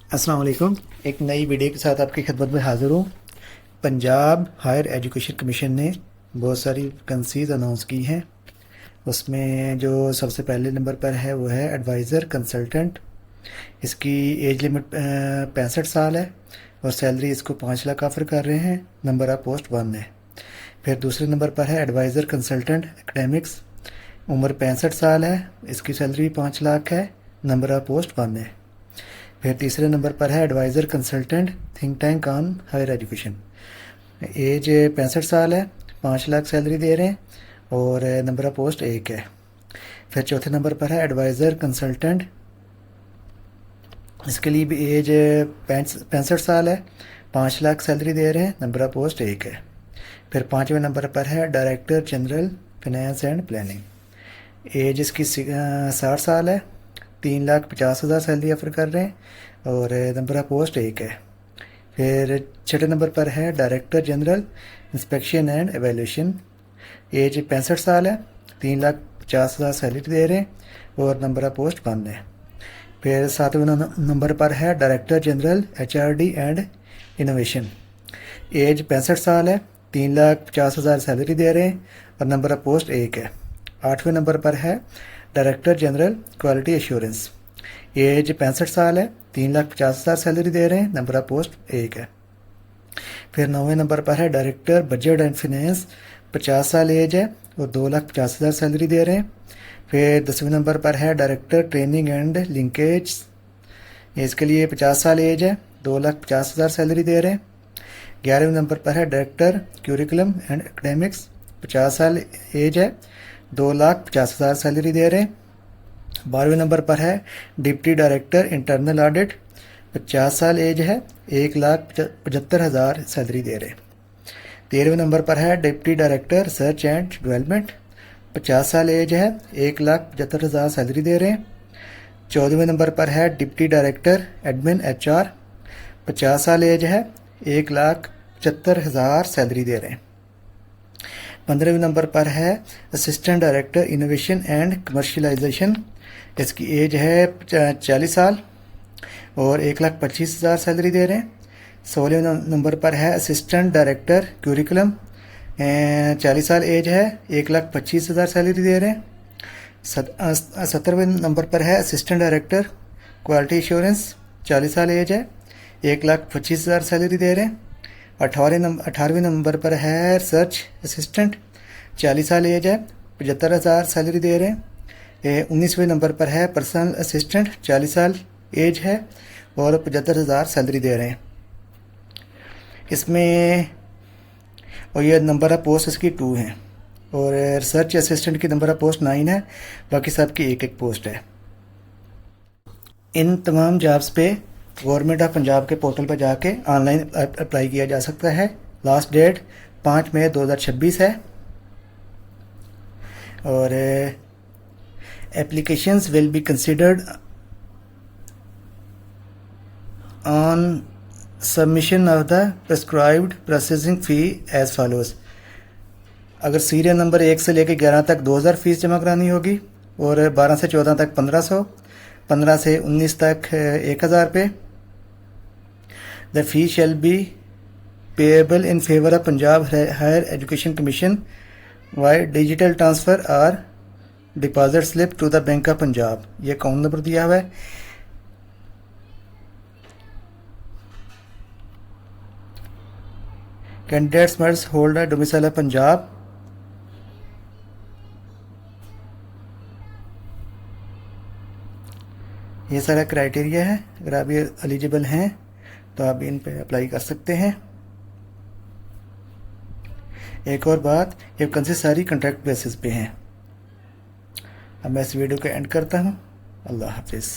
अस्सलाम वालेकुम। एक नई वीडियो के साथ आपकी खिदमत में हाज़िर हूँ। पंजाब हायर एजुकेशन कमीशन ने बहुत सारी वैकेंसीज अनाउंस की हैं। उसमें जो सबसे पहले नंबर पर है वो है एडवाइज़र कंसल्टेंट। इसकी एज लिमिट 65 साल है और सैलरी इसको 5 लाख ऑफ़र कर रहे हैं। नंबर ऑफ पोस्ट 1 है। फिर दूसरे नंबर पर है एडवाइज़र कंसल्टेंट एकेडमिक्स। उम्र 65 साल है, इसकी सैलरी 5 लाख है। नंबर ऑफ पोस्ट 1 है। फिर तीसरे नंबर पर है adviser consultant think tank on higher education. Age 65 साल है, 5 लाख सैलरी दे रहे हैं और नंबर ऑफ पोस्ट 1 है। फिर चौथे नंबर पर है एडवाइज़र कंसल्टेंट। इसके लिए भी एज 65 साल है, 5 लाख सैलरी दे रहे हैं। नंबर ऑफ पोस्ट 1 है। फिर पाँचवें नंबर पर है director general finance and planning. Age इसकी 60 साल है, 3,50,000 सैलरी ऑफर कर रहे हैं और नंबर ऑफ पोस्ट 1 है। फिर छठे नंबर पर है director general inspection and evaluation. Age 65 साल है, 3,50,000 सैलरी दे रहे हैं और नंबर ऑफ पोस्ट 1 है। फिर सातवें नंबर पर है director general HRD and innovation. Age 65 साल है, 3,50,000 सैलरी दे रहे हैं और नंबर ऑफ पोस्ट 1 है। आठवें नंबर पर है director general quality assurance. Age 65 साल है, 3,50,000 सैलरी दे रहे हैं। नंबर ऑफ पोस्ट 1 है। फिर नौवें नंबर पर है डायरेक्टर बजट एंड फिनेंस। 50 साल एज है और 2,50,000 सैलरी दे रहे हैं। फिर 10वें नंबर पर है डायरेक्टर ट्रेनिंग एंड लिंकेज। इसके लिए 50 साल एज है, 2,50,000 सैलरी दे रहे हैं। 11वें नंबर पर है डायरेक्टर क्यूरिकुलम एंड एकेडमिक्स। 50 साल एज है, 2,50,000 सैलरी दे रहे हैं। 12वें नंबर पर है डिप्टी डायरेक्टर इंटरनल ऑडिट। 50 साल एज है, 1,75,000 सैलरी दे रहे हैं। 13वें नंबर पर है deputy director research and development. 50 साल एज है, 1,75,000 सैलरी दे रहे हैं। 14वें नंबर पर है डिप्टी डायरेक्टर एडमिन HR। 50 साल एज है, 1,75,000 सैलरी दे रहे हैं। 15वें नंबर पर है assistant director innovation and commercialisation. इसकी एज है 40 साल और 1,25,000 सैलरी दे रहे हैं। 16वें नंबर पर है असिस्टेंट डायरेक्टर क्यूरिकुलम। 40 साल एज है, 1,25,000 सैलरी दे रहे हैं। 17वें नंबर पर है असिस्टेंट डायरेक्टर क्वालिटी एश्योरेंस। 40 साल एज है, 1,25,000 सैलरी दे रहे हैं। 18वें नंबर पर है रिसर्च असिस्टेंट। 40 साल एज है, 75,000 सैलरी दे रहे हैं। 19वें नंबर पर है पर्सनल असिस्टेंट। 40 साल एज है और 75,000 सैलरी दे रहे हैं इसमें। और ये नंबर ऑफ पोस्ट इसकी 2 हैं और रिसर्च असिस्टेंट की नंबर ऑफ पोस्ट 9 है। बाकी सबकी एक पोस्ट है। इन तमाम जॉब्स पे गवर्नमेंट ऑफ पंजाब के पोर्टल पर जाके ऑनलाइन अप्लाई किया जा सकता है। लास्ट डेट 5 मई 2026 है और applications will be considered on submission of the prescribed processing fee as follows. अगर सीरियल नंबर 1 से लेकर 11 तक 2,000 फीस जमा करानी होगी और 12 से 14 तक 1,500, 15 से 19 तक 1,000 रुपये। The fee shall be payable in favor of Punjab Higher Education Commission via digital transfer or deposit slip to the Bank of Punjab। ये अकाउंट नंबर दिया हुआ है। Candidates must hold a domicile of Punjab। ये सारा criteria है। अगर आप ये एलिजिबल हैं तो आप इन पे अप्लाई कर सकते हैं। एक और बात, ये वैकेंसी सारी कॉन्ट्रैक्ट बेसिस पे हैं। अब मैं इस वीडियो को एंड करता हूँ। अल्लाह हाफिज़।